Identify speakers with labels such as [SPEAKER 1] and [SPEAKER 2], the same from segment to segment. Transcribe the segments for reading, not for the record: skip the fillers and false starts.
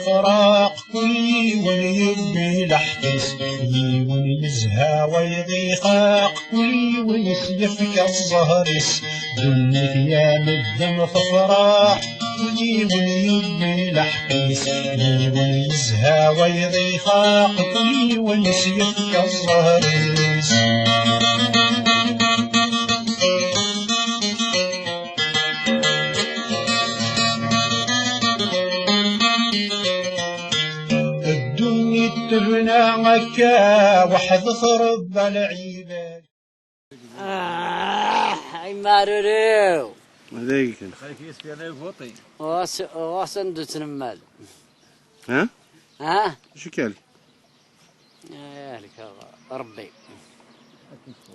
[SPEAKER 1] فراق كل وليبي لحقيس ونزها ويضيقاق كل ونسيفك الظهريس دنيك يا مدم فراق كل وليبي لحقيس ونزها ويضيقاق كل ونسيفك الظهريس تبنى مكة وحد خرب العباد
[SPEAKER 2] اي ماريو
[SPEAKER 3] هذاك
[SPEAKER 4] خليك يسبي انا فوطي
[SPEAKER 2] واسندو تنمال
[SPEAKER 3] ها شو كالي
[SPEAKER 2] يا لك ربي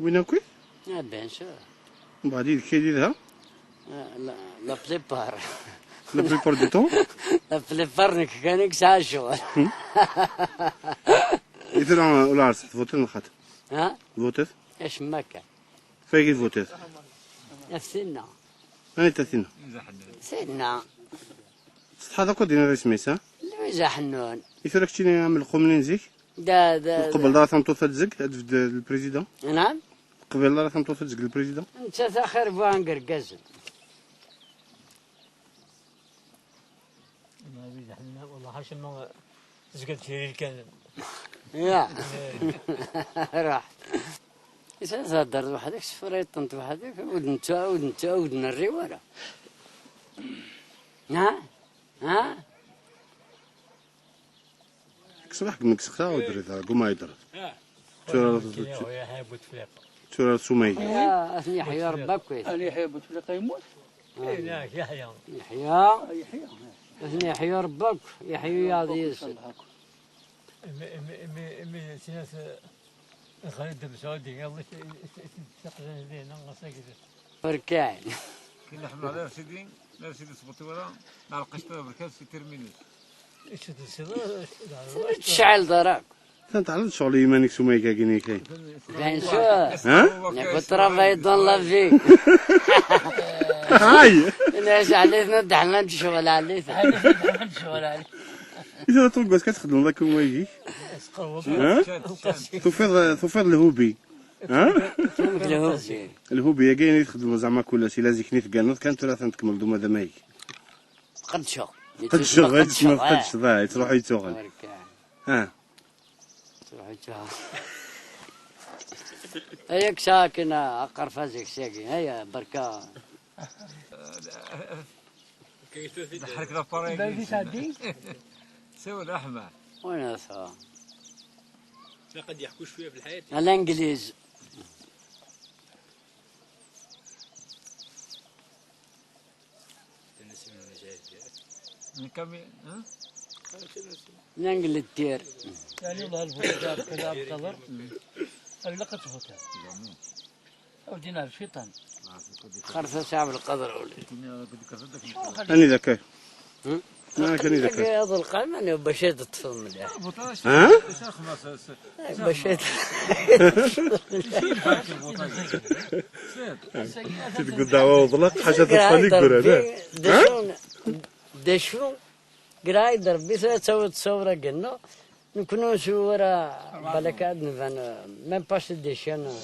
[SPEAKER 3] وين اكل
[SPEAKER 2] بين شو
[SPEAKER 3] بعدين كي ديرها
[SPEAKER 2] لا بليبار
[SPEAKER 3] لا بريبار دو طون
[SPEAKER 2] لا بليبار كانك ساشو
[SPEAKER 3] يثير ولا عرس فوتين الخط
[SPEAKER 2] ها
[SPEAKER 3] فوتت
[SPEAKER 2] ايش مكة
[SPEAKER 3] فايق فوتت
[SPEAKER 2] نفسنا
[SPEAKER 3] انا تثينا
[SPEAKER 2] سيدنا
[SPEAKER 3] هذا كود دينا رسميس ها
[SPEAKER 2] لويزا حنون
[SPEAKER 3] يثيرك شي نعمل خمنين زيك
[SPEAKER 2] دا
[SPEAKER 3] قبل دار ثم توفى تزق البريزيدون
[SPEAKER 2] نعم
[SPEAKER 3] قبل دار ثم توفى تزق البريزيدون
[SPEAKER 2] انت تاخر بانقر قزم
[SPEAKER 4] والله هاشم زقت في كان
[SPEAKER 2] يا راح إذا صدر وحدك سفريت أنت وحدك ودن الريورة ها
[SPEAKER 3] كسبح منك سخاء ودري ذا قوم يدري ترى سمي
[SPEAKER 2] يا أثني يحيى ربك كويس
[SPEAKER 4] أنا يحيى بوتفليقة يموت لا
[SPEAKER 2] يحيى أثني يحيى ربك يحيى يا ذيس
[SPEAKER 4] سنة خالد بن سعودي يلا تقدر لينا نغسل
[SPEAKER 2] فركاين
[SPEAKER 5] كنا حمل على سيدي لا سيدي صبتي ولا مع القشطة بركات في ترميني
[SPEAKER 4] ايش
[SPEAKER 2] تشعل دراك
[SPEAKER 3] انت على شغل يمانك سمي كاكيني كاين
[SPEAKER 2] كاين شو ها كنت راه يضل لا فيك
[SPEAKER 3] هاي
[SPEAKER 2] انا علينا دحنا نشغل عليك
[SPEAKER 4] نشغل عليك
[SPEAKER 3] إذا ترقص كتخدم ذاك هو يجي تفيض الهوبي الهوبي كاين يخدموا زعما كلشي لا زيكني في كانوت كانت ثلاثه تكمل دوما هذا مايك
[SPEAKER 2] قد شغل
[SPEAKER 3] ضاع تروح يتوغل
[SPEAKER 2] تروح يتوغل هيك ساكنه اقر فازك ساكن هيا بركه
[SPEAKER 5] ضحك لاباري سوى الأحمر
[SPEAKER 2] وين صار؟
[SPEAKER 4] قد يحكوا شويه في الحياه
[SPEAKER 2] الانجليز
[SPEAKER 5] من كم
[SPEAKER 2] الانجليز دير
[SPEAKER 4] يعني والله الفوتار كذا بطلر لقد فوتار او دينار شيطان
[SPEAKER 2] خرفه شعب القدر ولي
[SPEAKER 3] اني ذكاء ما كان يذكر
[SPEAKER 2] هذا القلم انا بشيت الطفل مليح
[SPEAKER 3] ها
[SPEAKER 2] بشيت
[SPEAKER 3] تقول دعوه وضلق حاجه تطلق قرا
[SPEAKER 2] دشو قراي دربي تسوي تصوره قلنا نكونوا صورة بلكاد نفن ما باش ديشان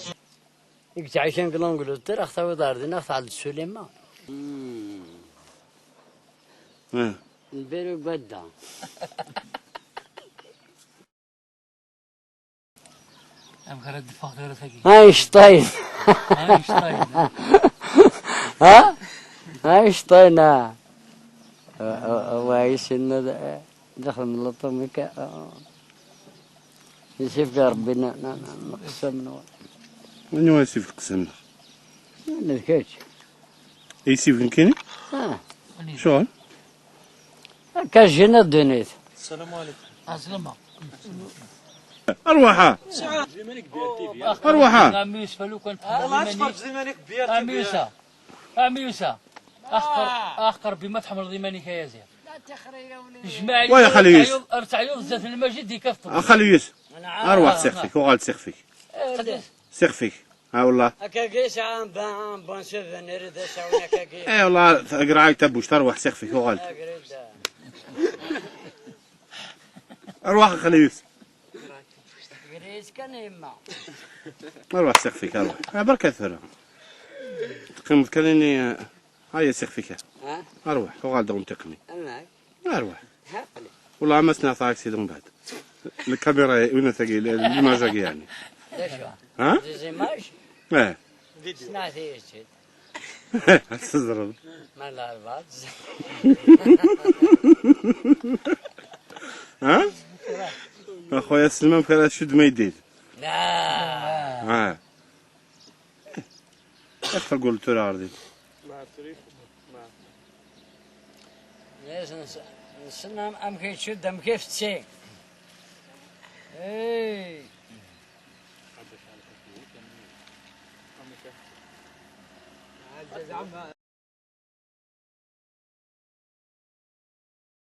[SPEAKER 2] يكتعيشان قلنا نقولوا ترى اختاوي داردين اخت على السليمان البيرو بدا
[SPEAKER 4] ام خرج الفخر ثقيل
[SPEAKER 2] اينشتاين ها اينشتاين وايش انه دخل من لطمك يشوف ربنا نقسم
[SPEAKER 3] من هو يسيف القسم
[SPEAKER 2] من الكيش
[SPEAKER 3] يسيف يمكن شو
[SPEAKER 2] كاجينا الدنيا.
[SPEAKER 4] السلام عليكم. السلام.
[SPEAKER 3] أروحة. أروحة.
[SPEAKER 4] أميس فلوكن. أميسا. أميسا. أخر بما تحمل ضمانك يا زين. جماعي.
[SPEAKER 3] ويا خليس.
[SPEAKER 4] ارتع يوزة المجد يكفر.
[SPEAKER 3] خليس. أروح سخفيك وغال سخفيك. سخفيك. ها والله.
[SPEAKER 2] أكاكيس عام بانشوف نريد أسوي أكاكيس.
[SPEAKER 3] إيه والله قراي تبوش تروح سخفيك وغال. أروح خليس.
[SPEAKER 2] قريت كان يما
[SPEAKER 3] أروح سقفك أروح. بركة ثرى. تقيم تكلمني هاي سقفك.
[SPEAKER 2] ها
[SPEAKER 3] أروح وقال دوم تقني.
[SPEAKER 2] معك
[SPEAKER 3] أروح.
[SPEAKER 2] حقلي
[SPEAKER 3] والله عمسنا طايك سيدون بعد. الكاميرا وين ثقيل الماجاق يعني.
[SPEAKER 2] ليش
[SPEAKER 3] ها؟
[SPEAKER 2] زي ماش
[SPEAKER 3] إيه.
[SPEAKER 2] سمعت ايش
[SPEAKER 3] تزرب.
[SPEAKER 2] ما الاربعات
[SPEAKER 3] ها؟ أخويا سلمان بخير شد ما يديد.
[SPEAKER 2] لا
[SPEAKER 3] ها. أكثر قول ترى عرضي.
[SPEAKER 2] ليش نسنا ام كيف تشد ام كيف تسي اي